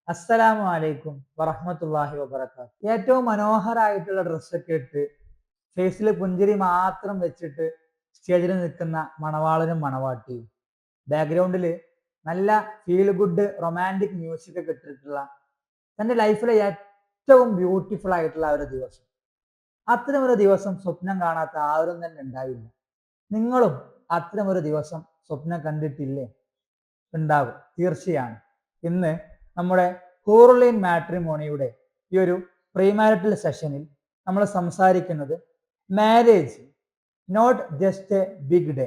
അസ്സലാമു അലൈക്കും വറഹ്മത്തുള്ളാഹി വബറകാത്ത്. ഏറ്റവും മനോഹരായിട്ടുള്ള ഡ്രസ്സൊക്കെ ഇട്ട് ഫേസിൽ പുഞ്ചിരി മാത്രം വെച്ചിട്ട് സ്റ്റേജിൽ നിൽക്കുന്ന മണവാളനും മണവാട്ടിയും, ബാക്ക്ഗ്രൗണ്ടിൽ നല്ല ഫീൽ ഗുഡ് റൊമാൻറ്റിക് മ്യൂസിക് ഒക്കെ ഇട്ടിട്ടുള്ള തൻ്റെ ലൈഫിലെ ഏറ്റവും ബ്യൂട്ടിഫുൾ ആയിട്ടുള്ള ഒരു ദിവസം. അത്തരമൊരു ദിവസം സ്വപ്നം കാണാത്ത ആരും തന്നെ ഉണ്ടാവില്ല. നിങ്ങളും അത്തരമൊരു ദിവസം സ്വപ്നം കണ്ടിട്ടില്ലേ? ഉണ്ടാകും, തീർച്ചയാണ്. ഇന്ന് നമ്മുടെ ഹൂറുലൈൻ മാട്രിമോണിയുടെ ഈ ഒരു പ്രീമാരിറ്റൽ സെഷനിൽ നമ്മൾ സംസാരിക്കുന്നത് marriage not just a big day.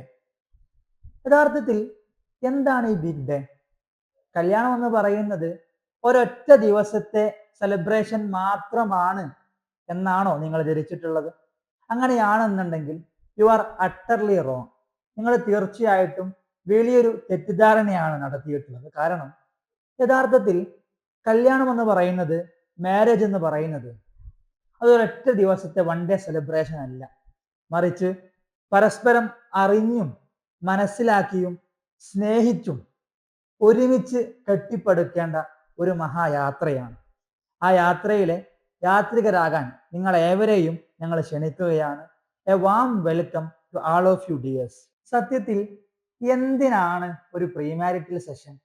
യഥാർത്ഥത്തിൽ എന്താണ് ഈ ബിഗ് ഡേ? കല്യാണം എന്ന് പറയുന്നത് ഒരൊറ്റ ദിവസത്തെ സെലിബ്രേഷൻ മാത്രമാണ് എന്നാണോ നിങ്ങൾ ധരിച്ചിട്ടുള്ളത്? അങ്ങനെയാണെന്നുണ്ടെങ്കിൽ യു ആർ അട്ടർലി റോങ്. നിങ്ങൾ തീർച്ചയായിട്ടും വലിയൊരു തെറ്റിദ്ധാരണയാണ് നടത്തിയിട്ടുള്ളത്. കാരണം യഥാർത്ഥത്തിൽ കല്യാണം എന്ന് പറയുന്നത്, മാരേജ് എന്ന് പറയുന്നത് അതൊരൊറ്റ ദിവസത്തെ വൺ ഡേ സെലിബ്രേഷൻ അല്ല. മറിച്ച് പരസ്പരം അറിഞ്ഞും മനസ്സിലാക്കിയും സ്നേഹിച്ചും ഒരുമിച്ച് കെട്ടിപ്പടുക്കേണ്ട ഒരു മഹായാത്രയാണ്. ആ യാത്രയിലെ യാത്രികരാകാൻ നിങ്ങൾ ഏവരെയും ഞങ്ങൾ ക്ഷണിക്കുകയാണ്. A warm welcome to all of you dears. സത്യത്തിൽ എന്തിനാണ് ഒരു പ്രീമാരിറ്റൽ സെഷൻ?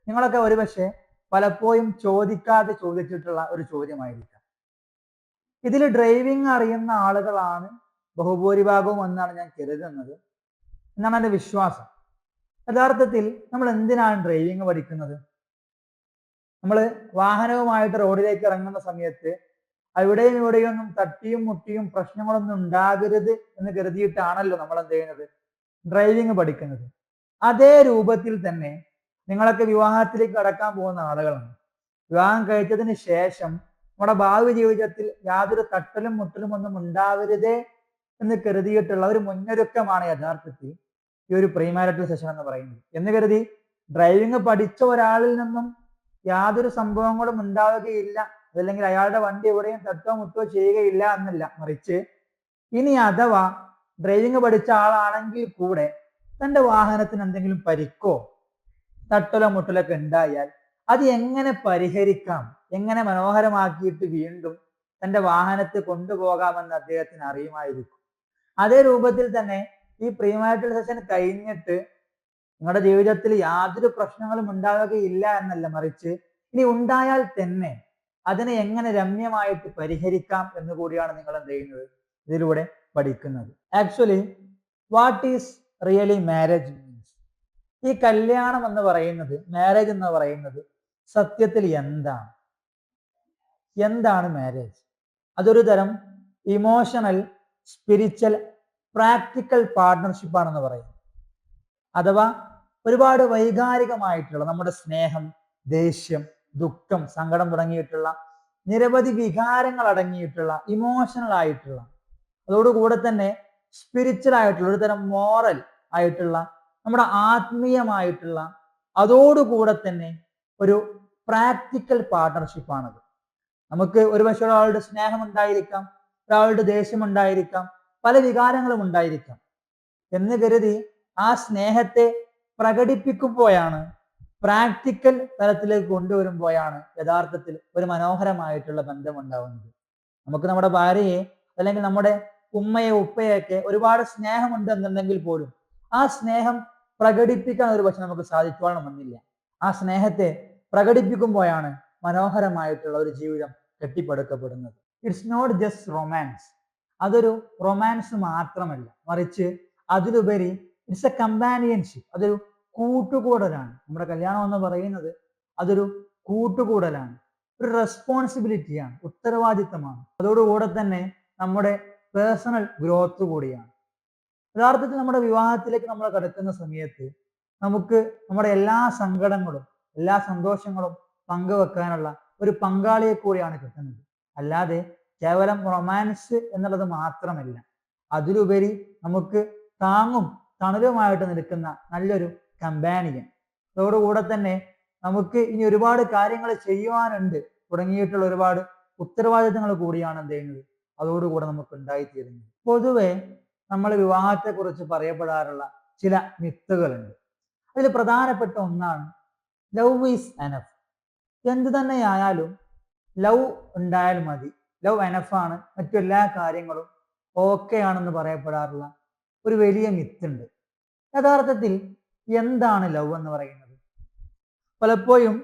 നിങ്ങളൊക്കെ ഒരുപക്ഷെ പലപ്പോഴും ചോദിക്കാതെ ചോദിച്ചിട്ടുള്ള ഒരു ചോദ്യമായിരിക്കാം. ഇതിൽ ഡ്രൈവിംഗ് അറിയുന്ന ആളുകളാണ് ബഹുഭൂരിഭാഗവും എന്നാണ് ഞാൻ കരുതുന്നത്, എന്നാണ് എൻ്റെ വിശ്വാസം. യഥാർത്ഥത്തിൽ നമ്മൾ എന്തിനാണ് ഡ്രൈവിംഗ് പഠിക്കുന്നത്? നമ്മൾ വാഹനവുമായിട്ട് റോഡിലേക്ക് ഇറങ്ങുന്ന സമയത്ത് അവിടെയും ഇവിടെയൊന്നും തട്ടിയും മുട്ടിയും പ്രശ്നങ്ങളൊന്നും ഉണ്ടാകരുത് എന്ന് കരുതിയിട്ടാണല്ലോ നമ്മൾ എന്ത് ചെയ്യുന്നത്? ഡ്രൈവിംഗ് പഠിക്കുന്നത്. അതേ രൂപത്തിൽ തന്നെ നിങ്ങളൊക്കെ വിവാഹത്തിലേക്ക് കടക്കാൻ പോകുന്ന ആളുകളാണ്. വിവാഹം കഴിച്ചതിന് ശേഷം നമ്മുടെ ഭാവി ജീവിതത്തിൽ യാതൊരു തട്ടലും മുട്ടലും ഒന്നും ഉണ്ടാവരുതേ എന്ന് കരുതിയിട്ടുള്ള ഒരു മുന്നൊരുക്കമാണ് യഥാർത്ഥത്തിൽ ഈ ഒരു പ്രീമാരിറ്റൽ സെഷൻ എന്ന് പറയുന്നത്. എന്ന് കരുതി ഡ്രൈവിംഗ് പഠിച്ച ഒരാളിൽ നിന്നും യാതൊരു സംഭവങ്ങളും ഉണ്ടാവുകയില്ല, അതല്ലെങ്കിൽ അയാളുടെ വണ്ടി എവിടെയും തട്ടോ മുട്ടോ ചെയ്യുകയില്ല എന്നല്ല. മറിച്ച് ഇനി അഥവാ ഡ്രൈവിംഗ് പഠിച്ച ആളാണെങ്കിൽ കൂടെ തൻ്റെ വാഹനത്തിന് എന്തെങ്കിലും പരിക്കോ തട്ടലോ മുട്ടലൊക്കെ ഉണ്ടായാൽ അത് എങ്ങനെ പരിഹരിക്കാം, എങ്ങനെ മനോഹരമാക്കിയിട്ട് വീണ്ടും തൻ്റെ വാഹനത്തെ കൊണ്ടുപോകാമെന്ന് അദ്ദേഹത്തിന് അറിയുമായിരിക്കും. അതേ രൂപത്തിൽ തന്നെ ഈ പ്രീമാരിറ്റൽ സെഷൻ കഴിഞ്ഞിട്ട് നിങ്ങളുടെ ജീവിതത്തിൽ യാതൊരു പ്രശ്നങ്ങളും ഉണ്ടാവുകയില്ല എന്നല്ല, മറിച്ച് ഇനി ഉണ്ടായാൽ തന്നെ അതിനെ എങ്ങനെ രമ്യമായിട്ട് പരിഹരിക്കാം എന്ന് കൂടിയാണ് നിങ്ങൾ എന്ത് ചെയ്യുന്നത്? ഇതിലൂടെ പഠിക്കുന്നത്. Actually what is really marriage means? ഈ കല്യാണം എന്ന് പറയുന്നത്, മാരേജ് എന്ന് പറയുന്നത് സത്യത്തിൽ എന്താണ് മാരേജ്? അതൊരു തരം ഇമോഷണൽ, സ്പിരിച്വൽ, പ്രാക്ടിക്കൽ പാർട്ട്ണർഷിപ്പ് ആണെന്ന് പറയും. അഥവാ ഒരുപാട് വൈകാരികമായിട്ടുള്ള നമ്മുടെ സ്നേഹം, ദേഷ്യം, ദുഃഖം, സങ്കടം തുടങ്ങിയിട്ടുള്ള നിരവധി വികാരങ്ങൾ അടങ്ങിയിട്ടുള്ള ഇമോഷണൽ ആയിട്ടുള്ള, അതോടുകൂടെ തന്നെ സ്പിരിച്വൽ ആയിട്ടുള്ള, ഒരു തരം മോറൽ ആയിട്ടുള്ള, നമ്മുടെ ആത്മീയമായിട്ടുള്ള, അതോടുകൂടെ തന്നെ ഒരു പ്രാക്ടിക്കൽ പാർട്ട്ണർഷിപ്പാണത്. നമുക്ക് ഒരുപക്ഷെ ഒരാളുടെ സ്നേഹം ഉണ്ടായിരിക്കാം, ഒരാളുടെ ദേഷ്യം ഉണ്ടായിരിക്കാം, പല വികാരങ്ങളും ഉണ്ടായിരിക്കാം. എന്ന് കരുതി ആ സ്നേഹത്തെ പ്രകടിപ്പിക്കുമ്പോഴാണ്, പ്രാക്ടിക്കൽ തലത്തിലേക്ക് കൊണ്ടുവരുമ്പോഴാണ് യഥാർത്ഥത്തിൽ ഒരു മനോഹരമായിട്ടുള്ള ബന്ധം ഉണ്ടാവുന്നത്. നമുക്ക് നമ്മുടെ ഭാര്യയെ അല്ലെങ്കിൽ നമ്മുടെ ഉമ്മയെ ഉപ്പയൊക്കെ ഒരുപാട് സ്നേഹമുണ്ട് എന്നുണ്ടെങ്കിൽ പോലും ആ സ്നേഹം പ്രകടിപ്പിക്കാൻ ഒരു പക്ഷെ നമുക്ക് സാധിച്ചോളണമെന്നില്ല. ആ സ്നേഹത്തെ പ്രകടിപ്പിക്കുമ്പോഴാണ് മനോഹരമായിട്ടുള്ള ഒരു ജീവിതം കെട്ടിപ്പടുക്കപ്പെടുന്നത്. It's not just romance. അതൊരു റൊമാൻസ് മാത്രമല്ല, മറിച്ച് അതിലുപരി ഇറ്റ്സ് എ കമ്പാനിയൻഷിപ്പ്. അതൊരു കൂട്ടുകൂടലാണ്. നമ്മുടെ കല്യാണം എന്ന് പറയുന്നത് അതൊരു കൂട്ടുകൂടലാണ്, ഒരു റെസ്പോൺസിബിലിറ്റിയാണ്, ഉത്തരവാദിത്തമാണ്. അതോടുകൂടെ തന്നെ നമ്മുടെ പേഴ്സണൽ ഗ്രോത്ത് കൂടിയാണ്. യഥാർത്ഥത്തിൽ നമ്മുടെ വിവാഹത്തിലേക്ക് നമ്മൾ കടക്കുന്ന സമയത്ത് നമുക്ക് നമ്മുടെ എല്ലാ സങ്കടങ്ങളും എല്ലാ സന്തോഷങ്ങളും പങ്കുവെക്കാനുള്ള ഒരു പങ്കാളിയെ കൂടിയാണ് കിട്ടുന്നത്. അല്ലാതെ കേവലം റൊമാൻസ് എന്നുള്ളത് മാത്രമല്ല, അതിലുപരി നമുക്ക് താങ്ങും തണലുമായിട്ട് നിൽക്കുന്ന നല്ലൊരു കമ്പാനിയൻ. അതോടുകൂടെ തന്നെ നമുക്ക് ഇനി ഒരുപാട് കാര്യങ്ങൾ ചെയ്യുവാനുണ്ട് തുടങ്ങിയിട്ടുള്ള ഒരുപാട് ഉത്തരവാദിത്തങ്ങൾ കൂടിയാണ് എന്ത് ചെയ്യുന്നത്, അതോടുകൂടെ നമുക്ക് ഉണ്ടായിത്തീരുന്നത്. പൊതുവെ നമ്മൾ വിവാഹത്തെ കുറിച്ച് പറയപ്പെടാറുള്ള ചില മിത്തുകളുണ്ട്. അതിൽ പ്രധാനപ്പെട്ട ഒന്നാണ് ലവ് ഈസ് എനഫ്. എന്ത് തന്നെയായാലും ലവ് ഉണ്ടായാൽ മതി, ലവ് എനഫാണ്, മറ്റെല്ലാ കാര്യങ്ങളും ഓക്കെ ആണെന്ന് പറയപ്പെടാറുള്ള ഒരു വലിയ മിത്തുണ്ട്. യഥാർത്ഥത്തിൽ എന്താണ് ലവ് എന്ന് പറയുന്നത്? പലപ്പോഴും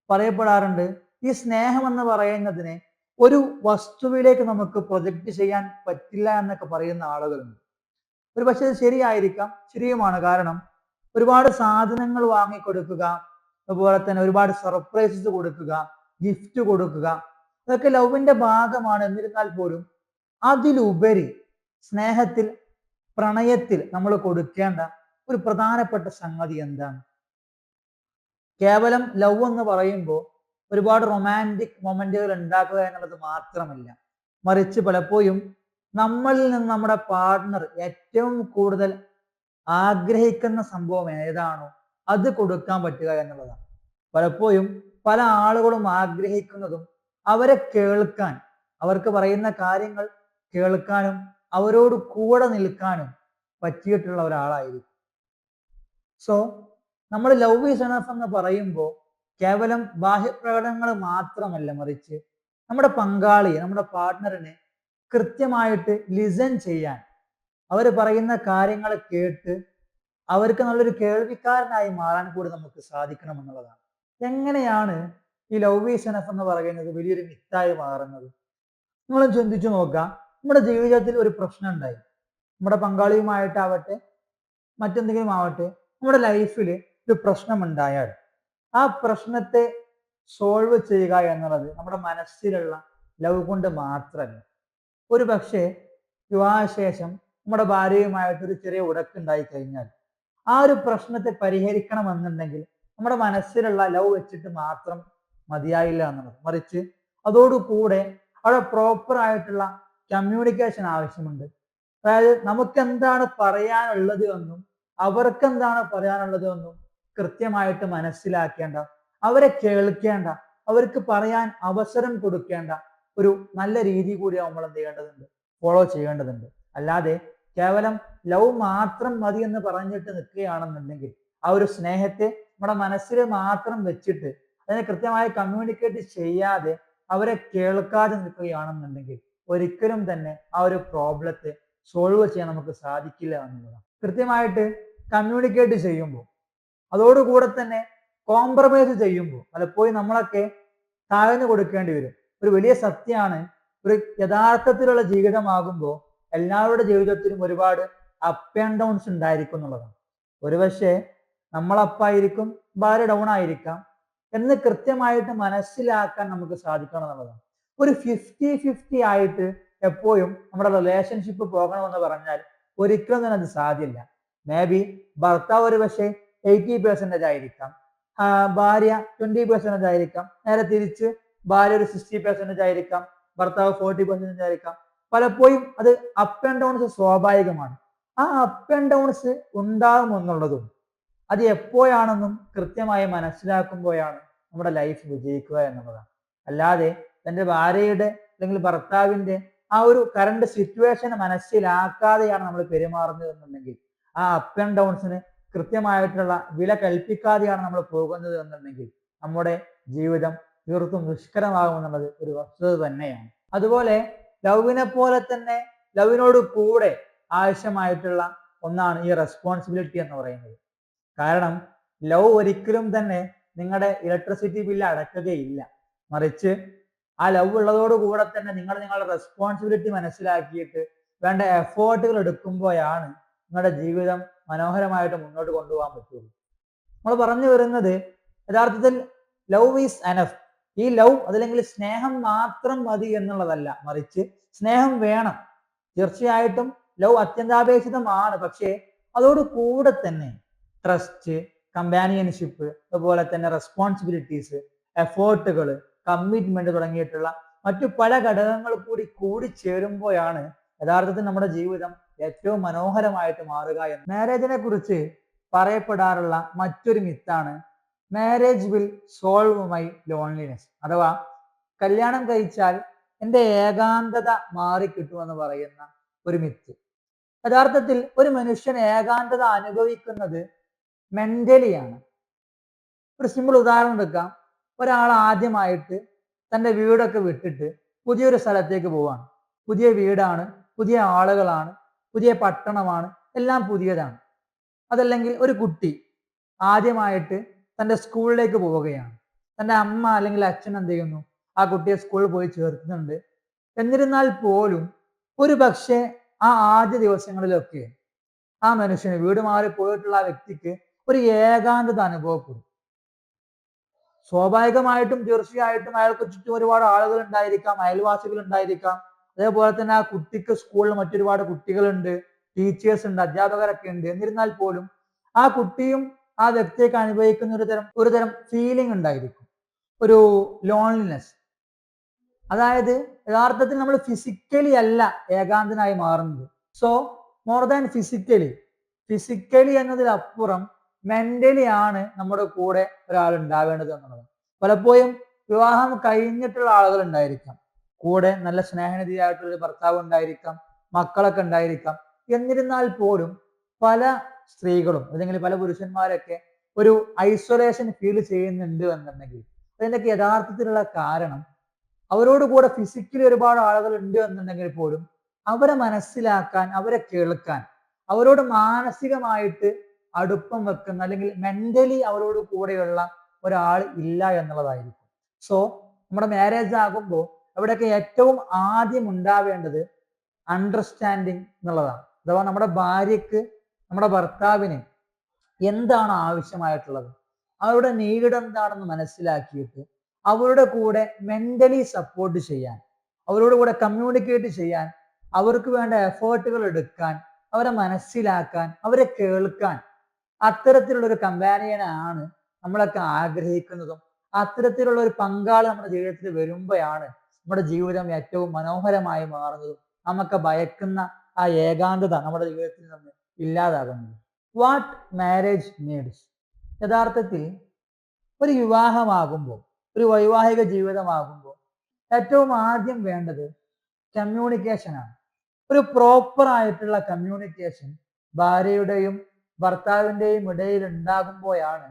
പറയപ്പെടാറുണ്ട്, ഈ സ്നേഹം എന്ന് പറയുന്നതിനെ ഒരു വസ്തുവിലേക്ക് നമുക്ക് പ്രൊജക്റ്റ് ചെയ്യാൻ പറ്റില്ല എന്നൊക്കെ പറയുന്ന ആളുകളുണ്ട്. ഒരു പക്ഷേ ഇത് ശരിയായിരിക്കാം, ശരിയുമാണ്. കാരണം ഒരുപാട് സാധനങ്ങൾ വാങ്ങിക്കൊടുക്കുക, അതുപോലെ തന്നെ ഒരുപാട് സർപ്രൈസസ് കൊടുക്കുക, ഗിഫ്റ്റ് കൊടുക്കുക, ഇതൊക്കെ ലവിന്റെ ഭാഗമാണ്. എന്നിരുന്നാൽ പോലും അതിലുപരി സ്നേഹത്തിൽ, പ്രണയത്തിൽ നമ്മൾ കൊടുക്കേണ്ട ഒരു പ്രധാനപ്പെട്ട സംഗതി എന്താണ്? കേവലം ലവ് എന്ന് പറയുമ്പോൾ ഒരുപാട് റൊമാൻറ്റിക് മൊമെന്റുകൾ ഉണ്ടാക്കുക എന്നുള്ളത് മാത്രമല്ല, മറിച്ച് പലപ്പോഴും നമ്മളിൽ നിന്ന് നമ്മുടെ പാർട്ട്ണർ ഏറ്റവും കൂടുതൽ ആഗ്രഹിക്കുന്ന സംഭവം ഏതാണോ അത് കൊടുക്കാൻ പറ്റുക എന്നുള്ളതാണ്. പലപ്പോഴും പല ആളുകളും ആഗ്രഹിക്കുന്നതും അവരെ കേൾക്കാൻ, അവർക്ക് പറയുന്ന കാര്യങ്ങൾ കേൾക്കാനും അവരോട് കൂടെ നിൽക്കാനും പറ്റിയിട്ടുള്ള ഒരാളായിരിക്കും. സോ നമ്മൾ ലവ് ഈസ് എനഫ് എന്ന് പറയുമ്പോൾ കേവലം ബാഹ്യപ്രകടനങ്ങൾ മാത്രമല്ല, മറിച്ച് നമ്മുടെ പങ്കാളിയെ, നമ്മുടെ പാർട്ട്ണറിനെ കൃത്യമായിട്ട് ലിസൺ ചെയ്യാൻ, അവർ പറയുന്ന കാര്യങ്ങൾ കേട്ട് അവർക്ക് നല്ലൊരു കേൾവിക്കാരനായി മാറാൻ കൂടി നമുക്ക് സാധിക്കണം എന്നുള്ളതാണ്. എങ്ങനെയാണ് ഈ ലവ് ഈസ് എനഫ് എന്ന് പറയുന്നത് വലിയൊരു മിത്തായി മാറുന്നത്? നിങ്ങൾ ചിന്തിച്ചു നോക്കുക. നമ്മുടെ ജീവിതത്തിൽ ഒരു പ്രശ്നം ഉണ്ടായി, നമ്മുടെ പങ്കാളിയുമായിട്ടാവട്ടെ മറ്റെന്തെങ്കിലും ആവട്ടെ, നമ്മുടെ ലൈഫിൽ ഒരു പ്രശ്നം ഉണ്ടായാൽ ആ പ്രശ്നത്തെ സോൾവ് ചെയ്യുക എന്നുള്ളത് നമ്മുടെ മനസ്സിലുള്ള ലവ് കൊണ്ട് മാത്രമല്ല. ഒരു പക്ഷേ വിവാഹശേഷം നമ്മുടെ ഭാര്യയുമായിട്ടൊരു ചെറിയ ഉടക്കുണ്ടായി കഴിഞ്ഞാൽ ആ ഒരു പ്രശ്നത്തെ പരിഹരിക്കണമെന്നുണ്ടെങ്കിൽ നമ്മുടെ മനസ്സിലുള്ള ലവ് വെച്ചിട്ട് മാത്രം മതിയായില്ല എന്നുള്ളത്, മറിച്ച് അതോടുകൂടെ അവിടെ പ്രോപ്പർ ആയിട്ടുള്ള കമ്മ്യൂണിക്കേഷൻ ആവശ്യമുണ്ട്. അതായത് നമുക്ക് എന്താണ് പറയാനുള്ളത് എന്നും അവർക്ക് എന്താണ് പറയാനുള്ളത് എന്നും കൃത്യമായിട്ട് മനസ്സിലാക്കേണ്ട, അവരെ കേൾക്കേണ്ട, അവർക്ക് പറയാൻ അവസരം കൊടുക്കേണ്ട ഒരു നല്ല രീതി കൂടി നമ്മൾ എന്ത് ചെയ്യേണ്ടതുണ്ട്, ഫോളോ ചെയ്യേണ്ടതുണ്ട്. അല്ലാതെ കേവലം ലവ് മാത്രം മതി എന്ന് പറഞ്ഞിട്ട് നിൽക്കുകയാണെന്നുണ്ടെങ്കിൽ, ആ ഒരു സ്നേഹത്തെ നമ്മുടെ മനസ്സിൽ മാത്രം വെച്ചിട്ട് അതിനെ കൃത്യമായി കമ്മ്യൂണിക്കേറ്റ് ചെയ്യാതെ അവരെ കേൾക്കാതെ നിൽക്കുകയാണെന്നുണ്ടെങ്കിൽ ഒരിക്കലും തന്നെ ആ ഒരു പ്രോബ്ലത്തെ സോൾവ് ചെയ്യാൻ നമുക്ക് സാധിക്കില്ല എന്നുള്ളതാണ്. കൃത്യമായിട്ട് കമ്മ്യൂണിക്കേറ്റ് ചെയ്യുമ്പോൾ, അതോടുകൂടെ തന്നെ കോംപ്രമൈസ് ചെയ്യുമ്പോൾ പലപ്പോഴും നമ്മളൊക്കെ താഴ്ന്നു കൊടുക്കേണ്ടി വരും. ഒരു വലിയ സത്യമാണ്, ഒരു യഥാർത്ഥത്തിലുള്ള ജീവിതമാകുമ്പോൾ എല്ലാവരുടെ ജീവിതത്തിലും ഒരുപാട് അപ്പ് ആൻഡ് ഡൗൺസ് ഉണ്ടായിരിക്കും എന്നുള്ളതാണ്. ഒരുപക്ഷെ നമ്മളപ്പായിരിക്കും, ഭാര്യ ഡൗൺ ആയിരിക്കാം എന്ന് കൃത്യമായിട്ട് മനസ്സിലാക്കാൻ നമുക്ക് സാധിക്കണം എന്നുള്ളതാണ്. ഒരു 50-50 ആയിട്ട് എപ്പോഴും നമ്മുടെ റിലേഷൻഷിപ്പ് പോകണമെന്ന് പറഞ്ഞാൽ ഒരിക്കലും തന്നെ അത് സാധ്യമല്ല. മേ ബി ഭർത്താവ് ഒരു പക്ഷേ 80% ആയിരിക്കാം, ഭാര്യ 20% ആയിരിക്കാം, നേരെ തിരിച്ച് ഭാര്യ ഒരു 60% ആയിരിക്കാം, ഭർത്താവ് 40% ആയിരിക്കാം. പലപ്പോഴും അത് അപ്പ് ആൻഡ് ഡൗൺസ് സ്വാഭാവികമാണ്. ആ അപ്പ് ആൻഡ് ഡൗൺസ് ഉണ്ടാകുമെന്നുള്ളതും അത് എപ്പോഴാണെന്നും കൃത്യമായി മനസ്സിലാക്കുമ്പോഴാണ് നമ്മുടെ ലൈഫ് വിജയിക്കുക എന്നുള്ളതാണ്. അല്ലാതെ തൻ്റെ ഭാര്യയുടെ അല്ലെങ്കിൽ ഭർത്താവിന്റെ ആ ഒരു കറണ്ട് സിറ്റുവേഷൻ മനസ്സിലാക്കാതെയാണ് നമ്മൾ പെരുമാറുന്നത് എന്നുണ്ടെങ്കിൽ, ആ അപ്പ് ആൻഡ് ഡൗൺസിന് കൃത്യമായിട്ടുള്ള വില കൽപ്പിക്കാതെയാണ് നമ്മൾ പോകുന്നത് എന്നുണ്ടെങ്കിൽ നമ്മുടെ ജീവിതം തീർത്തും ദുഷ്കരമാകുമെന്നുള്ളത് ഒരു വസ്തുത തന്നെയാണ്. അതുപോലെ ലവിനെ പോലെ തന്നെ ലവിനോട് കൂടെ ആവശ്യമായിട്ടുള്ള ഒന്നാണ് ഈ റെസ്പോൺസിബിലിറ്റി എന്ന് പറയുന്നത്. കാരണം ലവ് ഒരിക്കലും തന്നെ നിങ്ങളുടെ ഇലക്ട്രിസിറ്റി ബില്ല് അടയ്ക്കുകയില്ല, മറിച്ച് ആ ലവ് ഉള്ളതോട് കൂടെ തന്നെ നിങ്ങളുടെ റെസ്പോൺസിബിലിറ്റി മനസ്സിലാക്കിയിട്ട് വേണ്ട എഫേർട്ടുകൾ എടുക്കുമ്പോഴാണ് നിങ്ങളുടെ ജീവിതം മനോഹരമായിട്ട് മുന്നോട്ട് കൊണ്ടുപോകാൻ പറ്റുള്ളൂ. നമ്മൾ പറഞ്ഞു വരുന്നത് യഥാർത്ഥത്തിൽ ലവ് ഈസ് എനഫ്. ഈ ലവ് അതല്ലെങ്കിൽ സ്നേഹം മാത്രം മതി എന്നുള്ളതല്ല, മറിച്ച് സ്നേഹം വേണം, തീർച്ചയായിട്ടും ലവ് അത്യന്താപേക്ഷിതമാണ്. പക്ഷേ അതോട് കൂടെ തന്നെ ട്രസ്റ്റ്, കമ്പാനിയൻഷിപ്പ്, അതുപോലെ തന്നെ റെസ്പോൺസിബിലിറ്റീസ്, എഫേർട്ടുകൾ, കമ്മിറ്റ്മെന്റ് തുടങ്ങിയിട്ടുള്ള മറ്റു പല ഘടകങ്ങൾ കൂടി ചേരുമ്പോഴാണ് യഥാർത്ഥത്തിൽ നമ്മുടെ ജീവിതം ഏറ്റവും മനോഹരമായിട്ട് മാറുക എന്ന്. മാരേജിനെ കുറിച്ച് പറയപ്പെടാറുള്ള മറ്റൊരു മിത്താണ് marriage will solve my loneliness, അഥവാ കല്യാണം കഴിച്ചാൽ എൻ്റെ ഏകാന്തത മാറിക്കിട്ടുമെന്ന് പറയുന്ന ഒരു മിത്ത്. യഥാർത്ഥത്തിൽ ഒരു മനുഷ്യൻ ഏകാന്തത അനുഭവിക്കുന്നത് മെന്റലിയാണ്. ഒരു സിമ്പിൾ ഉദാഹരണം എടുക്കാം. ഒരാൾ ആദ്യമായിട്ട് തൻ്റെ വീടൊക്കെ വിട്ടിട്ട് പുതിയൊരു സ്ഥലത്തേക്ക് പോവാണ്. പുതിയ വീടാണ്, പുതിയ ആളുകളാണ്, പുതിയ പട്ടണമാണ്, എല്ലാം പുതിയതാണ്. അതല്ലെങ്കിൽ ഒരു കുട്ടി ആദ്യമായിട്ട് തൻ്റെ സ്കൂളിലേക്ക് പോവുകയാണ്. തൻ്റെ അമ്മ അല്ലെങ്കിൽ അച്ഛൻ എന്ത് ചെയ്യുന്നു? ആ കുട്ടിയെ സ്കൂളിൽ പോയി ചേർക്കുന്നുണ്ട്. എന്നിരുന്നാൽ പോലും ഒരു പക്ഷേ ആ ആദ്യ ദിവസങ്ങളിലൊക്കെ ആ മനുഷ്യന്, വീട് മാറി പോയിട്ടുള്ള ആ വ്യക്തിക്ക് ഒരു ഏകാന്തത അനുഭവപ്പെടും. സ്വാഭാവികമായിട്ടും തീർച്ചയായിട്ടും അയാൾക്ക് ചുറ്റും ഒരുപാട് ആളുകൾ ഉണ്ടായിരിക്കാം, അയൽവാസികൾ ഉണ്ടായിരിക്കാം. അതേപോലെ തന്നെ ആ കുട്ടിക്ക് സ്കൂളിൽ മറ്റൊരുപാട് കുട്ടികളുണ്ട്, ടീച്ചേഴ്സ് ഉണ്ട്, അധ്യാപകരൊക്കെ ഉണ്ട്. എന്നിരുന്നാൽ പോലും ആ കുട്ടിയും ആ വ്യക്തിയൊക്കെ അനുഭവിക്കുന്ന ഒരു തരം ഫീലിംഗ് ഉണ്ടായിരിക്കും, ഒരു ലോൺലിനെസ്. അതായത് യഥാർത്ഥത്തിൽ നമ്മൾ ഫിസിക്കലി അല്ല ഏകാന്തനായി മാറുന്നത്. സോ മോർ ദാൻ ഫിസിക്കലി എന്നതിലപ്പുറം മെന്റലി ആണ് നമ്മുടെ കൂടെ ഒരാൾ ഉണ്ടാവേണ്ടത് എന്നുള്ളത്. പലപ്പോഴും വിവാഹം കഴിഞ്ഞിട്ടുള്ള ആളുകൾ ഉണ്ടായിരിക്കാം, കൂടെ നല്ല സ്നേഹനിധിയായിട്ടുള്ള ഒരു ഭർത്താവ് ഉണ്ടായിരിക്കാം, മക്കളൊക്കെ ഉണ്ടായിരിക്കാം. എന്നിരുന്നാൽ പോലും പല സ്ത്രീകളും അല്ലെങ്കിൽ പല പുരുഷന്മാരൊക്കെ ഒരു ഐസൊലേഷൻ ഫീൽ ചെയ്യുന്നുണ്ട് എന്നുണ്ടെങ്കിൽ അതിൻ്റെയൊക്കെ യഥാർത്ഥത്തിലുള്ള കാരണം അവരോട് കൂടെ ഫിസിക്കലി ഒരുപാട് ആളുകൾ ഉണ്ട് എന്നുണ്ടെങ്കിൽ പോലും അവരെ മനസ്സിലാക്കാൻ, അവരെ കേൾക്കാൻ, അവരോട് മാനസികമായിട്ട് അടുപ്പം വെക്കുന്ന അല്ലെങ്കിൽ മെന്റലി അവരോട് കൂടെയുള്ള ഒരാൾ ഇല്ല എന്നുള്ളതായിരിക്കും. സോ നമ്മുടെ മാരേജ് ആകുമ്പോൾ അവിടെയൊക്കെ ഏറ്റവും ആദ്യം ഉണ്ടാവേണ്ടത് അണ്ടർസ്റ്റാൻഡിങ് എന്നുള്ളതാണ്. അഥവാ നമ്മുടെ ഭാര്യക്ക്, നമ്മുടെ ഭർത്താവിന് എന്താണ് ആവശ്യമായിട്ടുള്ളത്, അവരുടെ നീഡ് എന്താണെന്ന് മനസ്സിലാക്കിയിട്ട് അവരുടെ കൂടെ മെന്റലി സപ്പോർട്ട് ചെയ്യാൻ, അവരോട് കൂടെ കമ്മ്യൂണിക്കേറ്റ് ചെയ്യാൻ, അവർക്ക് വേണ്ട എഫേർട്ടുകൾ എടുക്കാൻ, അവരെ മനസ്സിലാക്കാൻ, അവരെ കേൾക്കാൻ, അത്തരത്തിലുള്ള ഒരു കമ്പാനിയനാണ് നമ്മളൊക്കെ ആഗ്രഹിക്കുന്നതും. അത്തരത്തിലുള്ള ഒരു പങ്കാളി നമ്മുടെ ജീവിതത്തിൽ വരുമ്പോഴാണ് നമ്മുടെ ജീവിതം ഏറ്റവും മനോഹരമായി മാറുന്നതും നമുക്ക് ഭയക്കുന്ന ആ ഏകാന്തത നമ്മുടെ ജീവിതത്തിൽ നിന്ന് ഇല്ലാതാകുന്നത്. What marriage needs? യഥാർത്ഥത്തിൽ ഒരു വിവാഹമാകുമ്പോൾ, ഒരു വൈവാഹിക ജീവിതമാകുമ്പോൾ ഏറ്റവും ആദ്യം വേണ്ടത് കമ്മ്യൂണിക്കേഷൻ ആണ്. ഒരു പ്രോപ്പർ ആയിട്ടുള്ള കമ്മ്യൂണിക്കേഷൻ ഭാര്യയുടെയും ഭർത്താവിൻ്റെയും ഇടയിൽ ഉണ്ടാകുമ്പോഴാണ്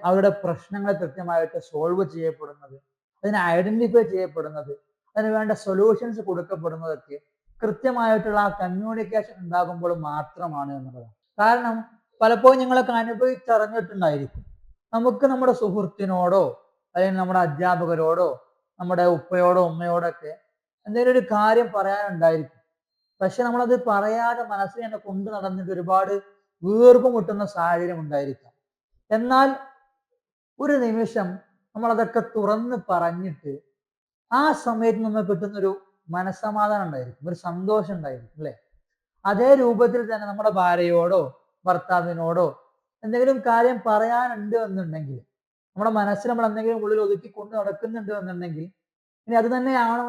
അവരുടെ പ്രശ്നങ്ങൾ കൃത്യമായിട്ട് സോൾവ് ചെയ്യപ്പെടുന്നത്, അതിനെ ഐഡന്റിഫൈ ചെയ്യപ്പെടുന്നത്, അതിന് വേണ്ട സൊല്യൂഷൻസ് കൊടുക്കപ്പെടുന്നതൊക്കെ കൃത്യമായിട്ടുള്ള ആ കമ്മ്യൂണിക്കേഷൻ ഉണ്ടാകുമ്പോൾ മാത്രമാണ് എന്നുള്ളതാണ്. കാരണം പലപ്പോഴും ഞങ്ങളൊക്കെ അനുഭവിച്ചറിഞ്ഞിട്ടുണ്ടായിരിക്കും, നമുക്ക് നമ്മുടെ സുഹൃത്തിനോടോ അല്ലെങ്കിൽ നമ്മുടെ അധ്യാപകരോടോ നമ്മുടെ ഉപ്പയോടോ ഉമ്മയോടോ ഒക്കെ എന്തെങ്കിലും ഒരു കാര്യം പറയാനുണ്ടായിരിക്കും. പക്ഷെ നമ്മളത് പറയാതെ മനസ്സിൽ തന്നെ കൊണ്ടു നടന്നിട്ട് ഒരുപാട് വീർപ്പുമുട്ടുന്ന സാഹചര്യം ഉണ്ടായിരിക്കാം. എന്നാൽ ഒരു നിമിഷം നമ്മൾ അതൊക്കെ തുറന്ന് പറഞ്ഞിട്ട് ആ സമയത്ത് നമുക്ക് കിട്ടുന്നൊരു മനസ്സമാധാനം ഉണ്ടായിരിക്കും, ഒരു സന്തോഷം ഉണ്ടായിരിക്കും, അല്ലെ? അതേ രൂപത്തിൽ തന്നെ നമ്മുടെ ഭാര്യയോടോ ഭർത്താവിനോടോ എന്തെങ്കിലും കാര്യം പറയാനുണ്ട് എന്നുണ്ടെങ്കിൽ, നമ്മുടെ മനസ്സിൽ നമ്മൾ എന്തെങ്കിലും ഉള്ളിൽ ഒതുക്കിക്കൊണ്ട് നടക്കുന്നുണ്ട് എന്നുണ്ടെങ്കിൽ, ഇനി അത് തന്നെയാണോ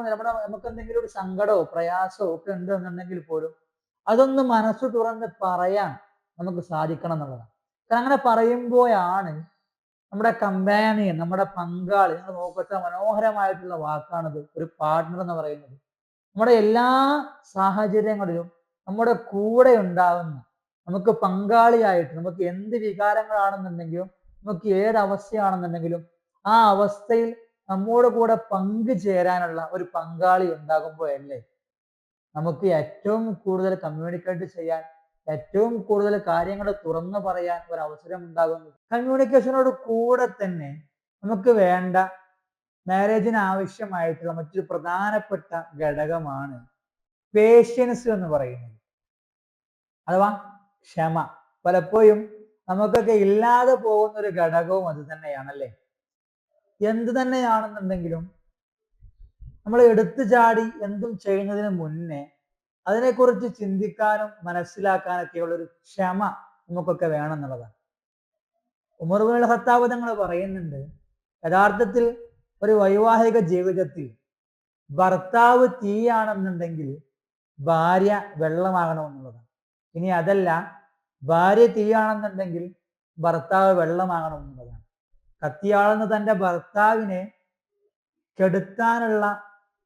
നമുക്ക് എന്തെങ്കിലും ഒരു സങ്കടമോ പ്രയാസമോ ഒക്കെ ഉണ്ട് എന്നുണ്ടെങ്കിൽ പോലും അതൊന്ന് മനസ്സ് തുറന്ന് പറയാൻ നമുക്ക് സാധിക്കണം എന്നുള്ളതാണ്. കാരണം അങ്ങനെ പറയുമ്പോഴാണ് നമ്മുടെ കമ്പാനിയൻ, നമ്മുടെ പങ്കാളി, നിങ്ങൾ നോക്കട്ടെ മനോഹരമായിട്ടുള്ള വാക്കാണത്, ഒരു പാർട്ട്ണർ എന്ന് പറയുന്നത്. നമ്മുടെ എല്ലാ സാഹചര്യങ്ങളിലും നമ്മുടെ കൂടെ ഉണ്ടാവുന്ന, നമുക്ക് പങ്കാളിയായിട്ട്, നമുക്ക് എന്ത് വികാരങ്ങളാണെന്നുണ്ടെങ്കിലും, നമുക്ക് ഏത് അവസ്ഥയാണെന്നുണ്ടെങ്കിലും ആ അവസ്ഥയിൽ നമ്മോട് കൂടെ പങ്കുചേരാനുള്ള ഒരു പങ്കാളി ഉണ്ടാകുമ്പോഴല്ലേ നമുക്ക് ഏറ്റവും കൂടുതൽ കമ്മ്യൂണിക്കേറ്റ് ചെയ്യാൻ, ഏറ്റവും കൂടുതൽ കാര്യങ്ങൾ തുറന്നു പറയാൻ ഒരു അവസരം ഉണ്ടാകുന്നു. കമ്മ്യൂണിക്കേഷനോട് കൂടെ തന്നെ നമുക്ക് വേണ്ട മാരേജിന് ആവശ്യമായിട്ടുള്ള മറ്റൊരു പ്രധാനപ്പെട്ട ഘടകമാണ് പേഷ്യൻസ് എന്ന് പറയുന്നത്, അഥവാ ക്ഷമ. പലപ്പോഴും നമുക്കൊക്കെ ഇല്ലാതെ പോകുന്ന ഒരു ഘടകവും അത് തന്നെയാണല്ലേ. എന്ത് തന്നെയാണെന്നുണ്ടെങ്കിലും നമ്മൾ എടുത്തു ചാടി എന്തും ചെയ്യുന്നതിന് മുന്നേ അതിനെക്കുറിച്ച് ചിന്തിക്കാനും മനസ്സിലാക്കാനൊക്കെയുള്ള ഒരു ക്ഷമ നമുക്കൊക്കെ വേണം എന്നുള്ളതാണ്. ഉമർ ഇബ്നുൽ ഖത്താബ് തങ്ങൾ പറയുന്നുണ്ട്, യഥാർത്ഥത്തിൽ ഒരു വൈവാഹിക ജീവിതത്തിൽ ഭർത്താവ് തീയാണെന്നുണ്ടെങ്കിൽ ഭാര്യ വെള്ളമാകണമെന്നുള്ളതാണ്. ഇനി അതല്ല, ഭാര്യ തീയാണെന്നുണ്ടെങ്കിൽ ഭർത്താവ് വെള്ളമാകണമെന്നുള്ളതാണ്. കത്തിയാളുന്ന തൻ്റെ ഭർത്താവിനെ കെടുത്താനുള്ള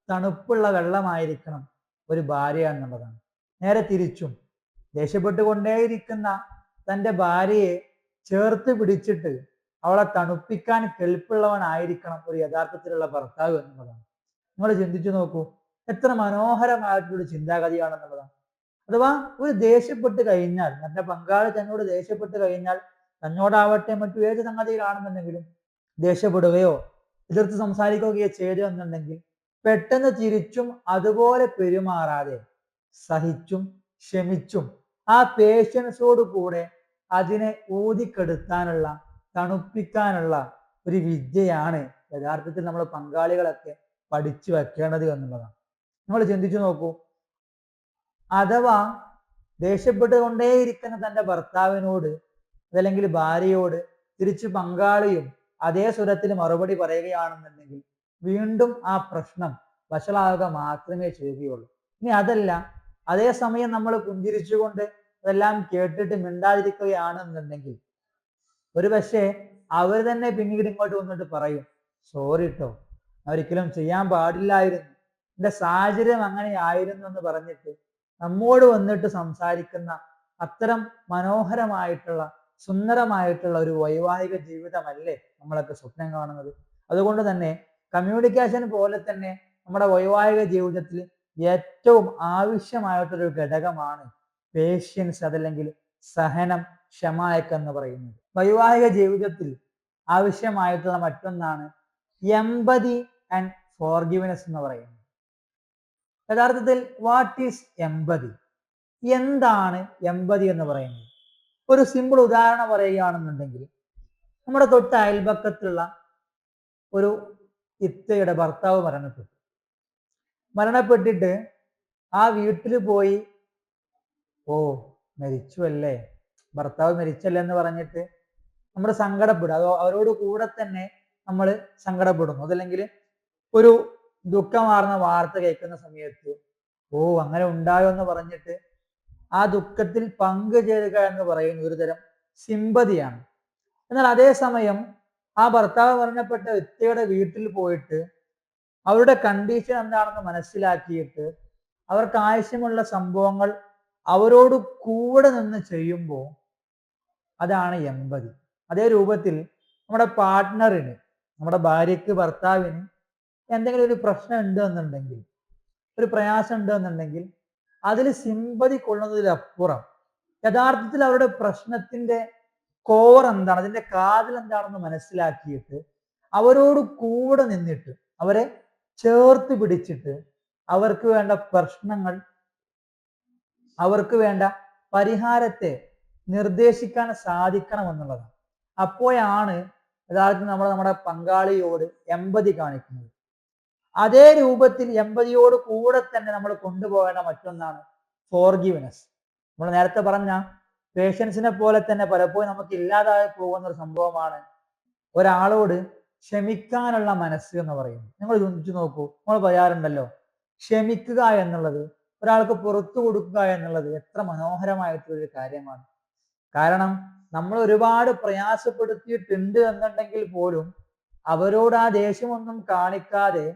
തണുപ്പുള്ള വെള്ളമായിരിക്കണം ഒരു ഭാര്യ എന്നുള്ളതാണ്. നേരെ തിരിച്ചും ദേഷ്യപ്പെട്ടുകൊണ്ടേയിരിക്കുന്ന തൻ്റെ ഭാര്യയെ ചേർത്ത് പിടിച്ചിട്ട് അവളെ തണുപ്പിക്കാൻ കെൽപ്പുള്ളവനായിരിക്കണം ഒരു യഥാർത്ഥത്തിലുള്ള ഭർത്താവ് എന്നുള്ളതാണ്. നിങ്ങൾ ചിന്തിച്ചു നോക്കൂ, എത്ര മനോഹരമായിട്ടുള്ള ചിന്താഗതിയാണെന്നുള്ളതാണ്. അഥവാ ഒരു ദേഷ്യപ്പെട്ട് കഴിഞ്ഞാൽ, തന്റെ പങ്കാളി തന്നോട് ദേഷ്യപ്പെട്ട് കഴിഞ്ഞാൽ, തന്നോടാവട്ടെ മറ്റു ഏത് സംഗതിയിലാണെന്നുണ്ടെങ്കിലും ദേഷ്യപ്പെടുകയോ എതിർത്ത് സംസാരിക്കുകയോ ചെയ്തു എന്നുണ്ടെങ്കിൽ പെട്ടെന്ന് തിരിച്ചും അതുപോലെ പെരുമാറാതെ സഹിച്ചും ക്ഷമിച്ചും ആ പേഷ്യൻസോട് കൂടെ അതിനെ ഊതിക്കെടുത്താനുള്ള, തണുപ്പിക്കാനുള്ള ഒരു വിദ്യയാണ് യഥാർത്ഥത്തിൽ നമ്മൾ പങ്കാളികളൊക്കെ പഠിച്ചു വെക്കേണ്ടത് എന്നുള്ളതാണ്. നമ്മൾ ചിന്തിച്ചു നോക്കൂ, അഥവാ ദേഷ്യപ്പെട്ടുകൊണ്ടേയിരിക്കുന്ന തന്റെ ഭർത്താവിനോട് അതല്ലെങ്കിൽ ഭാര്യയോട് തിരിച്ച് പങ്കാളിയും അതേ സ്വരത്തിൽ മറുപടി പറയുകയാണെന്നുണ്ടെങ്കിൽ വീണ്ടും ആ പ്രശ്നം വഷളാവുക മാത്രമേ ചെയ്യുകയുള്ളൂ. ഇനി അതല്ല, അതേസമയം നമ്മൾ പുഞ്ചിരിച്ചുകൊണ്ട് അതെല്ലാം കേട്ടിട്ട് മിണ്ടാതിരിക്കുകയാണെന്നുണ്ടെങ്കിൽ ഒരു പക്ഷേ അവർ തന്നെ പിന്നീട് ഇങ്ങോട്ട് വന്നിട്ട് പറയും, സോറി ട്ടോ, ഒരിക്കലും ചെയ്യാൻ പാടില്ലായിരുന്നു, എന്റെ സാഹചര്യം അങ്ങനെ ആയിരുന്നു എന്ന് പറഞ്ഞിട്ട് നമ്മോട് വന്നിട്ട് സംസാരിക്കുന്ന അത്തരം മനോഹരമായിട്ടുള്ള സുന്ദരമായിട്ടുള്ള ഒരു വൈവാഹിക ജീവിതമല്ലേ നമ്മളൊക്കെ സ്വപ്നം കാണുന്നത്. അതുകൊണ്ട് തന്നെ കമ്മ്യൂണിക്കേഷൻ പോലെ തന്നെ നമ്മുടെ വൈവാഹിക ജീവിതത്തിൽ ഏറ്റവും ആവശ്യമായിട്ടൊരു ഘടകമാണ് പേഷ്യൻസ്, അതല്ലെങ്കിൽ സഹനം, ക്ഷമയൊക്കെ എന്ന് പറയുന്നത്. വൈവാഹിക ജീവിതത്തിൽ ആവശ്യമായിട്ടുള്ള മറ്റൊന്നാണ് എമ്പതി ആൻഡ് ഫോർഗിവ്നെസ് എന്ന് പറയുന്നത്. യഥാർത്ഥത്തിൽ വാട്ട് ഈസ് എമ്പതി? എന്താണ് എമ്പതി എന്ന് പറയുന്നത്? ഒരു സിമ്പിൾ ഉദാഹരണം പറയുകയാണെന്നുണ്ടെങ്കിൽ, നമ്മുടെ തൊട്ട് അയൽപക്കത്തുള്ള ഒരു ഇത്തയുടെ ഭർത്താവ് മരണപ്പെട്ടിട്ട് ആ വീട്ടിൽ പോയി, ഓ മരിച്ചു അല്ലേ, ഭർത്താവ് മരിച്ചല്ലേ എന്ന് പറഞ്ഞിട്ട് നമ്മൾ സങ്കടപ്പെടും. അതോ അവരോട് കൂടെ തന്നെ നമ്മൾ സങ്കടപ്പെടുന്നു. അതല്ലെങ്കിൽ ഒരു ദുഃഖമാർന്ന വാർത്ത കേൾക്കുന്ന സമയത്ത് ഓ അങ്ങനെ ഉണ്ടായോ എന്ന് പറഞ്ഞിട്ട് ആ ദുഃഖത്തിൽ പങ്കുചേരുക എന്ന് പറയുന്ന ഒരു തരം സിമ്പതിയാണ്. എന്നാൽ അതേസമയം ആ ഭർത്താവ് മരണപ്പെട്ട വ്യക്തിയുടെ വീട്ടിൽ പോയിട്ട് അവരുടെ കണ്ടീഷൻ എന്താണെന്ന് മനസ്സിലാക്കിയിട്ട് അവർക്ക് ആവശ്യമുള്ള സംഭവങ്ങൾ അവരോട് കൂടെ നിന്ന് ചെയ്യുമ്പോൾ അതാണ് എമ്പതി. അതേ രൂപത്തിൽ നമ്മുടെ പാർട്ട്ണറിന്, നമ്മുടെ ഭാര്യയ്ക്ക്, ഭർത്താവിന് എന്തെങ്കിലും ഒരു പ്രശ്നം ഉണ്ട് എന്നുണ്ടെങ്കിൽ, ഒരു പ്രയാസം ഉണ്ട് എന്നുണ്ടെങ്കിൽ അതിൽ സിമ്പതി കൊള്ളുന്നതിലപ്പുറം യഥാർത്ഥത്തിൽ അവരുടെ പ്രശ്നത്തിന്റെ കോർ എന്താണ്, അതിന്റെ കാതൽ എന്താണെന്ന് മനസ്സിലാക്കിയിട്ട് അവരോട് കൂടെ നിന്നിട്ട് അവരെ ചേർത്ത് പിടിച്ചിട്ട് അവർക്ക് വേണ്ട പ്രശ്നങ്ങൾ, അവർക്ക് വേണ്ട പരിഹാരത്തെ നിർദ്ദേശിക്കാൻ സാധിക്കണം എന്നുള്ളതാണ്. അപ്പോഴാണ് യഥാർത്ഥത്തിൽ നമ്മൾ നമ്മുടെ പങ്കാളിയോട് എമ്പതി കാണിക്കുന്നത്. അതേ രൂപത്തിൽ എമ്പതിയോട് കൂടെ തന്നെ നമ്മൾ കൊണ്ടുപോകേണ്ട മറ്റൊന്നാണ് ഫോർഗിവ്നെസ്. നമ്മൾ നേരത്തെ പറഞ്ഞ പേഷ്യൻസിനെ പോലെ തന്നെ പലപ്പോഴും നമുക്ക് ഇല്ലാതായി പോകുന്ന ഒരു സംഭവമാണ് ഒരാളോട് ക്ഷമിക്കാനുള്ള മനസ്സ് എന്ന് പറയുന്നത്. നിങ്ങൾ ചിന്തിച്ചു നോക്കൂ, നമ്മൾ പറയാറുണ്ടല്ലോ, ക്ഷമിക്കുക എന്നുള്ളത്, ഒരാൾക്ക് പുറത്തു കൊടുക്കുക എന്നുള്ളത് എത്ര മനോഹരമായിട്ടുള്ളൊരു കാര്യമാണ്. കാരണം നമ്മൾ ഒരുപാട് പ്രയാസപ്പെടുത്തിയിട്ടുണ്ട് എന്നുണ്ടെങ്കിൽ പോലും അവരോട് ആ ദേഷ്യമൊന്നും കാണിക്കാതെ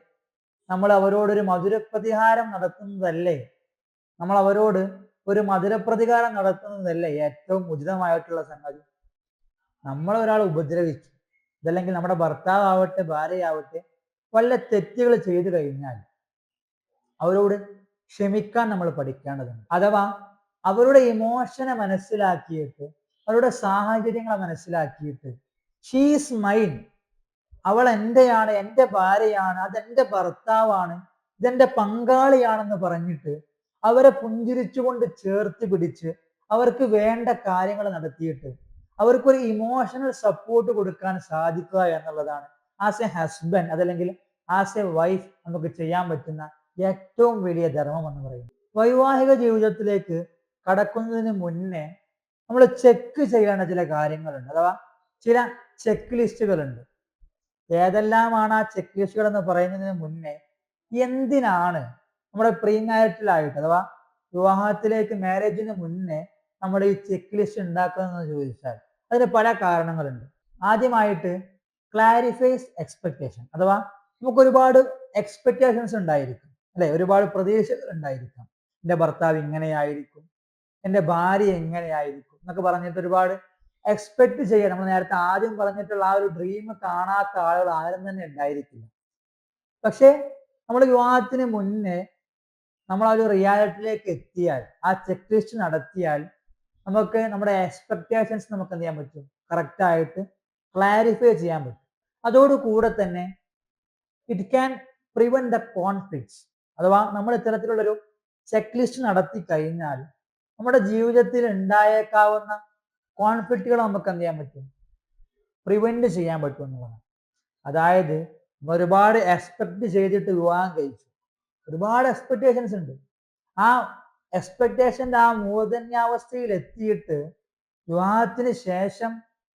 നമ്മൾ അവരോടൊരു മധുരപ്രതികാരം നടത്തുന്നതല്ലേ, നമ്മൾ അവരോട് ഒരു മധുരപ്രതികാരം നടത്തുന്നതല്ലേ ഏറ്റവും ഉചിതമായിട്ടുള്ള സംഗതി. നമ്മൾ ഒരാൾ ഉപദ്രവിച്ചു, ഇതല്ലെങ്കിൽ നമ്മുടെ ഭർത്താവട്ടെ ഭാര്യയാവട്ടെ വല്ല തെറ്റുകൾ ചെയ്തു കഴിഞ്ഞാൽ അവരോട് ക്ഷമിക്കാൻ നമ്മൾ പഠിക്കേണ്ടതുണ്ട്. അഥവാ അവരുടെ ഇമോഷനെ മനസ്സിലാക്കിയിട്ട്, അവരുടെ സാഹചര്യങ്ങളെ മനസ്സിലാക്കിയിട്ട്, ഷീസ് മൈൻ, അവൾ എന്റെയാണ്, എൻ്റെ ഭാര്യയാണ്, അതെന്റെ ഭർത്താവാണ്, ഇതെന്റെ പങ്കാളിയാണെന്ന് പറഞ്ഞിട്ട് അവരെ പുഞ്ചിരിച്ചുകൊണ്ട് ചേർത്ത് പിടിച്ച് അവർക്ക് വേണ്ട കാര്യങ്ങൾ നടത്തിയിട്ട് അവർക്കൊരു ഇമോഷണൽ സപ്പോർട്ട് കൊടുക്കാൻ സാധിക്കുക എന്നുള്ളതാണ് ആസ് എ ഹസ്ബൻഡ് അതല്ലെങ്കിൽ ആസ് എ വൈഫ് നമുക്ക് ചെയ്യാൻ പറ്റുന്ന ഏറ്റവും വലിയ ധർമ്മം എന്ന് പറയുന്നത്. വൈവാഹിക ജീവിതത്തിലേക്ക് കടക്കുന്നതിന് മുന്നേ നമ്മൾ ചെക്ക് ചെയ്യേണ്ട ചില കാര്യങ്ങളുണ്ട്, അഥവാ ചില ചെക്ക് ലിസ്റ്റുകളുണ്ട്. ഏതെല്ലാമാണ് ആ ചെക്ക് ലിസ്റ്റുകൾ എന്ന് പറയുന്നതിന് മുന്നേ എന്തിനാണ് നമ്മുടെ പ്രീ മാരിറ്റലായിട്ട് അഥവാ വിവാഹത്തിലേക്ക്, മാരേജിന് മുന്നേ നമ്മൾ ഈ ചെക്ക് ലിസ്റ്റ് ഉണ്ടാക്കുന്നതെന്ന് ചോദിച്ചാൽ അതിന് പല കാരണങ്ങളുണ്ട്. ആദ്യമായിട്ട് ക്ലാരിഫൈസ് എക്സ്പെക്ടേഷൻ, അഥവാ നമുക്ക് ഒരുപാട് എക്സ്പെക്ടേഷൻസ് ഉണ്ടായിരിക്കും അല്ലെ, ഒരുപാട് പ്രതീക്ഷകൾ ഉണ്ടായിരിക്കാം. എൻ്റെ ഭർത്താവ് ഇങ്ങനെയായിരിക്കും, എൻ്റെ ഭാര്യ എങ്ങനെയായിരിക്കും എന്നൊക്കെ പറഞ്ഞിട്ട് ഒരുപാട് എക്സ്പെക്ട് ചെയ്യാൻ, നമ്മൾ നേരത്തെ ആദ്യം പറഞ്ഞിട്ടുള്ള ആ ഒരു ഡ്രീം കാണാത്ത ആളുകൾ ആരും തന്നെ ഉണ്ടായിരിക്കില്ല. പക്ഷേ നമ്മൾ വിവാഹത്തിന് മുന്നേ നമ്മൾ ആ ഒരു റിയാലിറ്റിയിലേക്ക് എത്തിയാൽ, ആ ചെക്ക് ലിസ്റ്റ് നടത്തിയാൽ, നമുക്ക് നമ്മുടെ എക്സ്പെക്ടേഷൻസ് നമുക്ക് എന്ത് ചെയ്യാൻ പറ്റും, കറക്റ്റ് ആയിട്ട് ക്ലാരിഫൈ ചെയ്യാൻ പറ്റും. അതോടുകൂടെ തന്നെ it can prevent the conflicts. അഥവാ നമ്മൾ ഇത്തരത്തിലുള്ളൊരു ചെക്ക് ലിസ്റ്റ് നടത്തി കഴിഞ്ഞാൽ നമ്മുടെ ജീവിതത്തിൽ ഉണ്ടായേക്കാവുന്ന കോൺഫ്ലിക്റ്റുകൾ നമുക്ക് എന്ത് ചെയ്യാൻ പറ്റും, പ്രിവെന്റ് ചെയ്യാൻ പറ്റും എന്നുള്ളതാണ്. അതായത് ഒരുപാട് എക്സ്പെക്ട് ചെയ്തിട്ട് വിവാഹം കഴിച്ചു, ഒരുപാട് എക്സ്പെക്ടേഷൻസ് ഉണ്ട്. ആ എക്സ്പെക്ടേഷന്റെ ആ മൂർധന്യാവസ്ഥയിൽ എത്തിയിട്ട് വിവാഹത്തിന് ശേഷം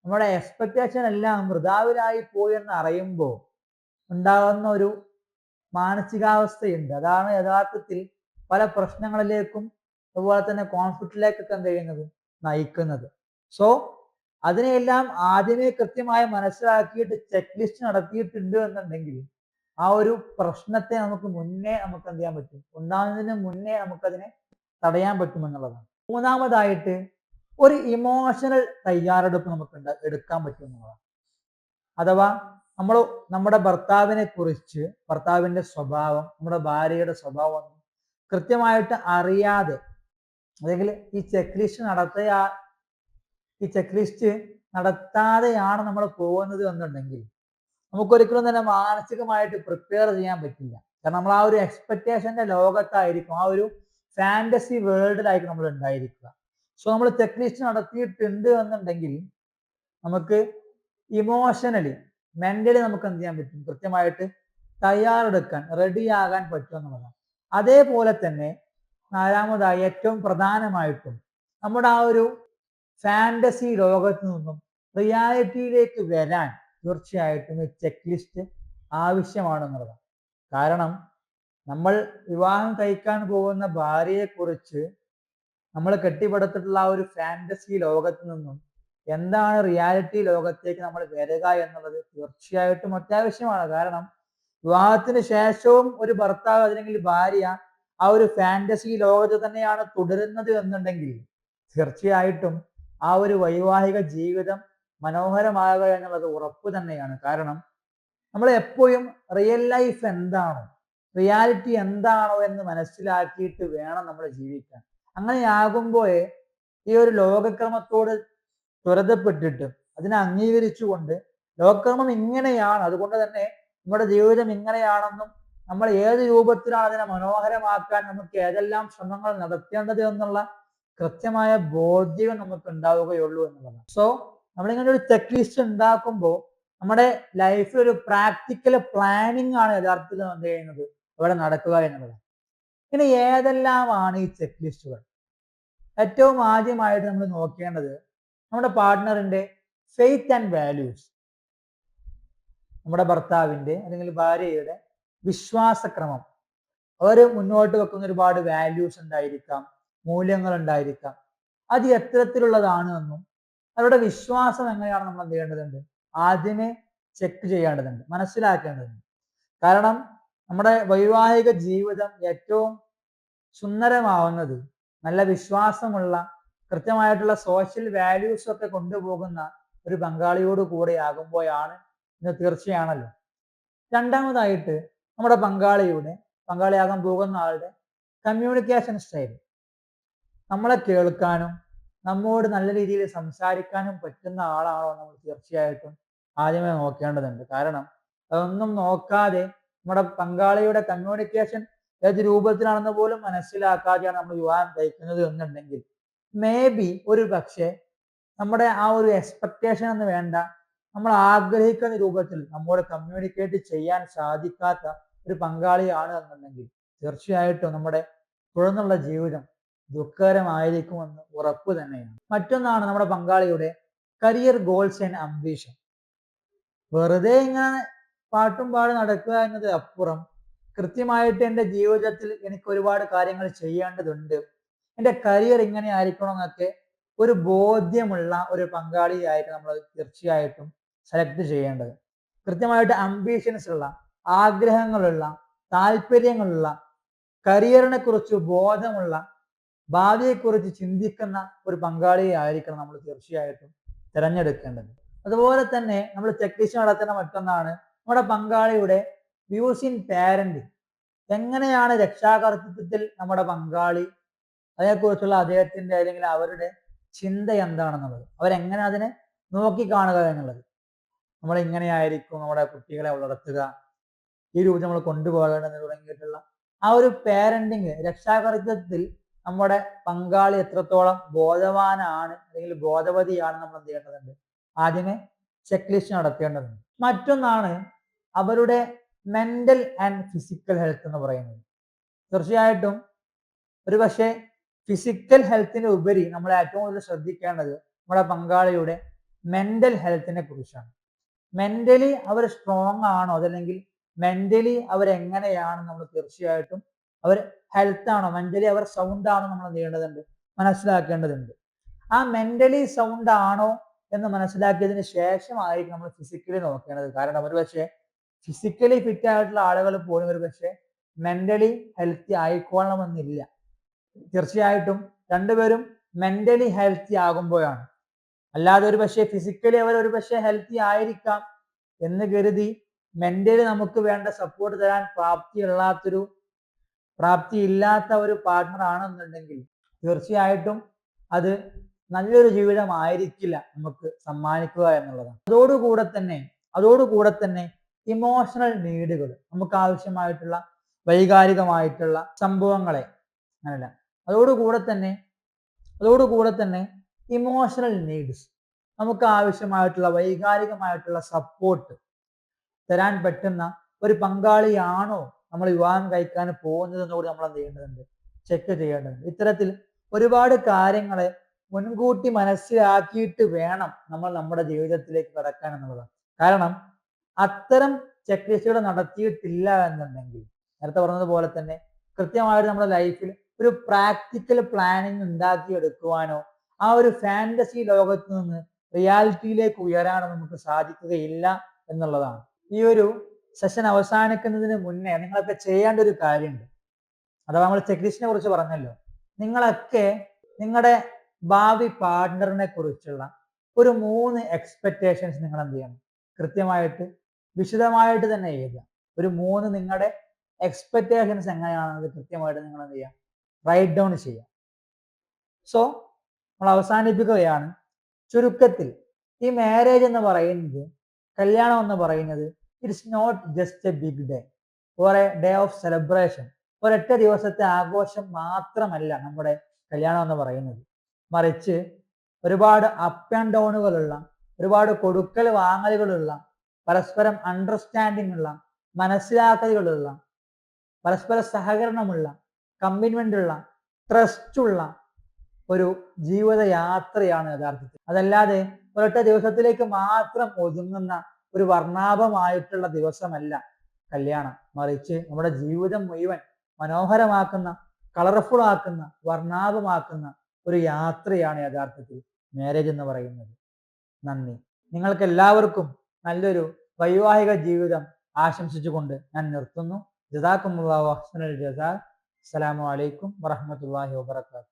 നമ്മുടെ എക്സ്പെക്ടേഷൻ എല്ലാം വൃഥാവിലായി പോയി എന്ന് അറിയുമ്പോൾ ഉണ്ടാകുന്ന ഒരു മാനസികാവസ്ഥയുണ്ട്. അതാണ് യഥാർത്ഥത്തിൽ പല പ്രശ്നങ്ങളിലേക്കും അതുപോലെ തന്നെ കോൺഫ്ലിക്റ്റിലേക്കൊക്കെ എന്ത് ചെയ്യുന്നത്, നയിക്കുന്നത്. സോ അതിനെയെല്ലാം ആദ്യമേ കൃത്യമായി മനസ്സിലാക്കിയിട്ട് ചെക്ക് ലിസ്റ്റ് നടത്തിയിട്ടുണ്ട് എന്നുണ്ടെങ്കിൽ ആ ഒരു പ്രശ്നത്തെ നമുക്ക് എന്ത് ചെയ്യാൻ പറ്റും, ഉണ്ടാകുന്നതിന് മുന്നേ നമുക്കതിനെ തടയാൻ പറ്റുമെന്നുള്ളതാണ്. മൂന്നാമതായിട്ട് ഒരു ഇമോഷണൽ തയ്യാറെടുപ്പ് നമുക്ക് എടുക്കാൻ പറ്റും എന്നുള്ളതാണ്. അഥവാ നമ്മൾ നമ്മുടെ ഭർത്താവിനെ കുറിച്ച്, ഭർത്താവിന്റെ സ്വഭാവം, നമ്മുടെ ഭാര്യയുടെ സ്വഭാവം കൃത്യമായിട്ട് അറിയാതെ, അല്ലെങ്കിൽ ഈ ചെക്ക് ലിസ്റ്റ് നടത്താതെയാണ് നമ്മൾ പോകുന്നത് എന്നുണ്ടെങ്കിൽ നമുക്കൊരിക്കലും തന്നെ മാനസികമായിട്ട് പ്രിപ്പയർ ചെയ്യാൻ പറ്റില്ല. കാരണം നമ്മൾ ആ ഒരു എക്സ്പെക്ടേഷന്റെ ലോകത്തായിരിക്കും, ആ ഒരു ഫാന്റസി വേൾഡിലായിരിക്കും നമ്മൾ ഉണ്ടായിരിക്കുക. സോ നമ്മൾ ചെക്ക് ലിസ്റ്റ് നടത്തിയിട്ടുണ്ട് എന്നുണ്ടെങ്കിൽ നമുക്ക് ഇമോഷണലി, മെന്റലി നമുക്ക് എന്ത് ചെയ്യാൻ പറ്റും, കൃത്യമായിട്ട് തയ്യാറെടുക്കാൻ, റെഡിയാകാൻ പറ്റും എന്നുള്ളതാണ്. അതേപോലെ തന്നെ നാലാമതായി ഏറ്റവും പ്രധാനമായിട്ടും നമ്മുടെ ആ ഒരു ഫാന്റസി ലോകത്ത് നിന്നും റിയാലിറ്റിയിലേക്ക് വരാൻ തീർച്ചയായിട്ടും ഈ ചെക്ക് ലിസ്റ്റ് ആവശ്യമാണെന്നുള്ളതാണ്. കാരണം നമ്മൾ വിവാഹം കഴിക്കാൻ പോകുന്ന ഭാര്യയെ കുറിച്ച് നമ്മൾ കെട്ടിപ്പടുത്തിട്ടുള്ള ആ ഒരു ഫാന്റസി ലോകത്ത് നിന്നും എന്താണ് റിയാലിറ്റി ലോകത്തേക്ക് നമ്മൾ വരിക എന്നുള്ളത് തീർച്ചയായിട്ടും അത്യാവശ്യമാണ്. കാരണം വിവാഹത്തിന് ശേഷവും ഒരു ഭർത്താവ് അല്ലെങ്കിൽ ഭാര്യ ആ ഒരു ഫാന്റസി ലോകത്ത് തന്നെയാണ് തുടരുന്നത് എന്നുണ്ടെങ്കിൽ തീർച്ചയായിട്ടും ആ ഒരു വൈവാഹിക ജീവിതം മനോഹരമാകുക എന്നുള്ളത് ഉറപ്പ് തന്നെയാണ്. കാരണം നമ്മൾ എപ്പോഴും റിയൽ ലൈഫ് എന്താണോ, റിയാലിറ്റി എന്താണോ എന്ന് മനസ്സിലാക്കിയിട്ട് വേണം നമ്മൾ ജീവിക്കാൻ. അങ്ങനെയാകുമ്പോഴേ ഈ ഒരു ലോകക്രമത്തോട് ത്വരതപ്പെട്ടിട്ട് അതിനെ അംഗീകരിച്ചുകൊണ്ട് ലോകക്രമം ഇങ്ങനെയാണ്, അതുകൊണ്ട് തന്നെ നമ്മുടെ ജീവിതം ഇങ്ങനെയാണെന്നും നമ്മൾ ഏത് രൂപത്തിലാണ് അതിനെ മനോഹരമാക്കാൻ നമുക്ക് ഏതെല്ലാം ശ്രമങ്ങൾ നടത്തേണ്ടത് എന്നുള്ള കൃത്യമായ ബോധ്യം നമുക്ക് ഉണ്ടാവുകയുള്ളൂ എന്നുള്ളതാണ്. സോ നമ്മളിങ്ങനെ ഒരു ചെക്ക് ലിസ്റ്റ് ഉണ്ടാക്കുമ്പോൾ നമ്മുടെ ലൈഫിൽ ഒരു പ്രാക്ടിക്കൽ പ്ലാനിങ് ആണ് യഥാർത്ഥത്തിൽ എന്ത് ചെയ്യുന്നത്, ഇവിടെ നടക്കുക എന്നുള്ളത്. ഇനി ഏതെല്ലാമാണ് ഈ ചെക്ക് ലിസ്റ്റുകൾ? ഏറ്റവും ആദ്യമായിട്ട് നമ്മൾ നോക്കേണ്ടത് നമ്മുടെ പാർട്ട്ണറിന്റെ ഫെയ്ത്ത് ആൻഡ് വാല്യൂസ്. നമ്മുടെ ഭർത്താവിന്റെ അല്ലെങ്കിൽ ഭാര്യയുടെ വിശ്വാസക്രമം. അവർ മുന്നോട്ട് വെക്കുന്ന ഒരുപാട് വാല്യൂസ് ഉണ്ടായിരിക്കാം, മൂല്യങ്ങൾ ഉണ്ടായിരിക്കാം. അത് എത്തരത്തിലുള്ളതാണ് എന്നും അവരുടെ വിശ്വാസം എങ്ങനെയാണ് നമ്മൾ എന്ത് ചെയ്യേണ്ടതുണ്ട്, ആദ്യമേ ചെക്ക് ചെയ്യേണ്ടതുണ്ട്, മനസ്സിലാക്കേണ്ടതുണ്ട്. കാരണം നമ്മുടെ വൈവാഹിക ജീവിതം ഏറ്റവും സുന്ദരമാവുന്നത് നല്ല വിശ്വാസമുള്ള, കൃത്യമായിട്ടുള്ള സോഷ്യൽ വാല്യൂസ് ഒക്കെ കൊണ്ടുപോകുന്ന ഒരു പങ്കാളിയോട് കൂടെ ആകുമ്പോഴാണ് ഇത് തീർച്ചയാണല്ലോ. രണ്ടാമതായിട്ട് നമ്മുടെ പങ്കാളിയാകാൻ പോകുന്ന ആളുടെ കമ്മ്യൂണിക്കേഷൻ സ്റ്റൈൽ. നമ്മളെ കേൾക്കാനും നമ്മോട് നല്ല രീതിയിൽ സംസാരിക്കാനും പറ്റുന്ന ആളാണോ നമ്മൾ തീർച്ചയായിട്ടും ആദ്യമേ നോക്കേണ്ടതുണ്ട്. കാരണം അതൊന്നും നോക്കാതെ നമ്മുടെ പങ്കാളിയുടെ കമ്മ്യൂണിക്കേഷൻ ഏത് രൂപത്തിലാണെന്ന് പോലും മനസ്സിലാക്കാതെയാണ് നമ്മൾ വിവാഹം കഴിക്കുന്നത് എന്നുണ്ടെങ്കിൽ മേ ബി ഒരു പക്ഷേ നമ്മുടെ ആ ഒരു എക്സ്പെക്ടേഷൻ എന്ന് വേണ്ട, നമ്മൾ ആഗ്രഹിക്കുന്ന രൂപത്തിൽ നമ്മോട് കമ്മ്യൂണിക്കേറ്റ് ചെയ്യാൻ സാധിക്കാത്ത ഒരു പങ്കാളിയാണ് എന്നുണ്ടെങ്കിൽ തീർച്ചയായിട്ടും നമ്മുടെ തുടർന്നുള്ള ജീവിതം ദുഃഖകരമായിരിക്കുമെന്ന് ഉറപ്പ് തന്നെയാണ്. മറ്റൊന്നാണ് നമ്മുടെ പങ്കാളിയുടെ കരിയർ ഗോൾസ് ആൻഡ് അംബിഷൻ. വെറുതെ ഇങ്ങനെ പാട്ടും പാടി നടക്കുക എന്നത് അപ്പുറം കൃത്യമായിട്ട് എൻ്റെ ജീവിതത്തിൽ എനിക്ക് ഒരുപാട് കാര്യങ്ങൾ ചെയ്യേണ്ടതുണ്ട്, എൻ്റെ കരിയർ ഇങ്ങനെ ആയിരിക്കണം എന്നൊക്കെ ഒരു ബോധ്യമുള്ള ഒരു പങ്കാളിയായിട്ട് നമ്മൾ തീർച്ചയായിട്ടും സെലക്ട് ചെയ്യേണ്ടത്. കൃത്യമായിട്ട് അംബീഷൻസ് ഉള്ള, ആഗ്രഹങ്ങളുള്ള, താല്പര്യങ്ങളുള്ള, കരിയറിനെ കുറിച്ച് ബോധമുള്ള, ഭാവിയെക്കുറിച്ച് ചിന്തിക്കുന്ന ഒരു പങ്കാളിയെ ആയിരിക്കണം നമ്മൾ തീർച്ചയായിട്ടും തിരഞ്ഞെടുക്കേണ്ടത്. അതുപോലെ തന്നെ നമ്മൾ ചെക്ക് ലിസ്റ്റ് നടത്തുന്ന മറ്റൊന്നാണ് നമ്മുടെ പങ്കാളിയുടെ വ്യൂസ് ഇൻ പാരന്റിങ്. എങ്ങനെയാണ് രക്ഷാകർതൃത്വത്തിൽ നമ്മുടെ പങ്കാളി, അതേക്കുറിച്ചുള്ള അദ്ദേഹത്തിന്റെ അല്ലെങ്കിൽ അവരുടെ ചിന്ത എന്താണെന്നുള്ളത്, അവരെങ്ങനെ അതിനെ നോക്കിക്കാണുക എന്നുള്ളത്. നമ്മൾ ഇങ്ങനെയായിരിക്കും നമ്മുടെ കുട്ടികളെ വളർത്തുക, ഈ രൂപത്തിൽ നമ്മൾ കൊണ്ടുപോകേണ്ടത് തുടങ്ങിയിട്ടുള്ള ആ ഒരു പാരന്റിങ്, രക്ഷാകർതൃത്വത്തിൽ നമ്മുടെ പങ്കാളി എത്രത്തോളം ബോധവാനാണ് അല്ലെങ്കിൽ ബോധവതിയാണ് നമ്മൾ എന്ത് ചെയ്യേണ്ടതുണ്ട്, ആദ്യമേ ചെക്ക് ലിസ്റ്റ് നടത്തേണ്ടതുണ്ട്. മറ്റൊന്നാണ് അവരുടെ മെന്റൽ ആൻഡ് ഫിസിക്കൽ ഹെൽത്ത് എന്ന് പറയുന്നത്. തീർച്ചയായിട്ടും ഒരു പക്ഷേ ഫിസിക്കൽ ഹെൽത്തിന് ഉപരി നമ്മൾ ഏറ്റവും കൂടുതൽ ശ്രദ്ധിക്കേണ്ടത് നമ്മുടെ പങ്കാളിയുടെ മെന്റൽ ഹെൽത്തിനെ കുറിച്ചാണ്. മെന്റലി അവർ സ്ട്രോങ് ആണോ, അതല്ലെങ്കിൽ മെന്റലി അവരെങ്ങനെയാണ് നമ്മൾ തീർച്ചയായിട്ടും അവർ ഹെൽത്ത് ആണോ, മെന്റലി അവർ സൗണ്ട് ആണോ നമ്മൾ എന്ത് ചെയ്യേണ്ടതുണ്ട്, മനസ്സിലാക്കേണ്ടതുണ്ട്. ആ മെന്റലി സൗണ്ട് ആണോ എന്ന് മനസ്സിലാക്കിയതിന് ശേഷമായിരിക്കും നമ്മൾ ഫിസിക്കലി നോക്കേണ്ടത്. കാരണം ഒരു പക്ഷേ ഫിസിക്കലി ഫിറ്റ് ആയിട്ടുള്ള ആളുകൾ പോലും ഒരു പക്ഷേ മെന്റലി ഹെൽത്തി ആയിക്കൊള്ളണമെന്നില്ല. തീർച്ചയായിട്ടും രണ്ടുപേരും മെന്റലി ഹെൽത്തി ആകുമ്പോഴാണ്. അല്ലാതെ ഒരു പക്ഷേ ഫിസിക്കലി അവർ ഒരു പക്ഷേ ഹെൽത്തി ആയിരിക്കാം എന്ന് കരുതി മെന്റലി നമുക്ക് വേണ്ട സപ്പോർട്ട് തരാൻ പ്രാപ്തിയില്ലാത്ത ഒരു പാർട്ട്ണർ ആണെന്നുണ്ടെങ്കിൽ തീർച്ചയായിട്ടും അത് നല്ലൊരു ജീവിതമായിരിക്കില്ല നമുക്ക് സമ്മാനിക്കുക എന്നുള്ളതാണ്. അതോടുകൂടെ തന്നെ ഇമോഷണൽ നീഡുകൾ, നമുക്ക് ആവശ്യമായിട്ടുള്ള വൈകാരികമായിട്ടുള്ള സംഭവങ്ങളെ അങ്ങനല്ല, അതോടുകൂടെ തന്നെ ഇമോഷണൽ നീഡ്സ്, നമുക്ക് ആവശ്യമായിട്ടുള്ള വൈകാരികമായിട്ടുള്ള സപ്പോർട്ട് തരാൻ പറ്റുന്ന ഒരു പങ്കാളിയാണോ നമ്മൾ വിവാഹം കഴിക്കാൻ പോകുന്നതെന്ന് കൂടി നമ്മൾ എന്ത് ചെയ്യേണ്ടതുണ്ട്, ചെക്ക് ചെയ്യേണ്ടതുണ്ട്. ഇത്തരത്തിൽ ഒരുപാട് കാര്യങ്ങളെ മുൻകൂട്ടി മനസ്സിലാക്കിയിട്ട് വേണം നമ്മൾ നമ്മുടെ ജീവിതത്തിലേക്ക് കടക്കാൻ എന്നുള്ളതാണ്. കാരണം അത്തരം ചെക്ക് ലിസ്റ്റുകൾ നടത്തിയിട്ടില്ല എന്നുണ്ടെങ്കിൽ നേരത്തെ പറഞ്ഞതുപോലെ തന്നെ കൃത്യമായിട്ട് നമ്മുടെ ലൈഫിൽ ഒരു പ്രാക്ടിക്കൽ പ്ലാനിങ് ഉണ്ടാക്കിയെടുക്കുവാനോ ആ ഒരു ഫാന്റസി ലോകത്ത് നിന്ന് റിയാലിറ്റിയിലേക്ക് ഉയരാനോ നമുക്ക് സാധിക്കുകയില്ല എന്നുള്ളതാണ്. ഈ ഒരു സെഷൻ അവസാനിക്കുന്നതിന് മുന്നേ നിങ്ങളൊക്കെ ചെയ്യേണ്ട ഒരു കാര്യമുണ്ട്. അഥവാ നമ്മൾ ചെക്ക് ലിസ്റ്റിനെ കുറിച്ച് പറഞ്ഞല്ലോ, നിങ്ങളൊക്കെ നിങ്ങളുടെ ഭാവി പാർട്ട്ണറിനെ കുറിച്ചുള്ള ഒരു 3 എക്സ്പെക്ടേഷൻസ് നിങ്ങൾ എന്ത് ചെയ്യണം, കൃത്യമായിട്ട് വിശദമായിട്ട് തന്നെ എഴുതുക. ഒരു 3 നിങ്ങളുടെ എക്സ്പെക്ടേഷൻസ് എങ്ങനെയാണെന്നത് കൃത്യമായിട്ട് നിങ്ങൾ എന്ത് ചെയ്യുക, റൈറ്റ് ഡൗൺ ചെയ്യുക. സോ നമ്മൾ അവസാനിപ്പിക്കുകയാണ്. ചുരുക്കത്തിൽ ഈ മാരേജ് എന്ന് പറയുന്നത്, കല്യാണം എന്ന് പറയുന്നത്, it's not just a big day or a day of celebration. ഒരൊറ്റ ദിവസത്തെ ആഘോഷം മാത്രമല്ല നമ്മുടെ കല്യാണം എന്ന് പറയുന്നത്. മറിച്ച് ഒരുപാട് അപ്പ് ആൻഡ് ഡൗണുകളുള്ള, ഒരുപാട് കൊടുക്കൽ വാങ്ങലുകളുള്ള, പരസ്പരം അണ്ടർസ്റ്റാൻഡിംഗ് ഉള്ള, മനസ്സിലാക്കലുകളുള്ള, പരസ്പര സഹകരണമുള്ള, കമ്മിറ്റ്മെന്റ് ഉള്ള, ട്രസ്റ്റ് ഉള്ള ഒരു ജീവിതയാത്രയാണ് യഥാർത്ഥത്തിൽ. അതല്ലാതെ ഒരൊറ്റ ദിവസത്തിലേക്ക് മാത്രം ഒതുങ്ങുന്ന ഒരു വർണ്ണാഭമായിട്ടുള്ള ദിവസമല്ല കല്യാണം. മറിച്ച് നമ്മുടെ ജീവിതം മുഴുവൻ മനോഹരമാക്കുന്ന, കളർഫുൾ ആക്കുന്ന, വർണ്ണാഭമാക്കുന്ന ഒരു യാത്രയാണ് യഥാർത്ഥത്തിൽ മാരേജ് എന്ന് പറയുന്നത്. നന്ദി. നിങ്ങൾക്ക് എല്ലാവർക്കും നല്ലൊരു വൈവാഹിക ജീവിതം ആശംസിച്ചുകൊണ്ട് ഞാൻ നിർത്തുന്നു. ജസാക്കുമുല്ലാഹു അഹ്സനൽ ജസാ. അസ്സലാമു അലൈക്കും വറഹ്മത്തുള്ളാഹി വബറകാതുഹു.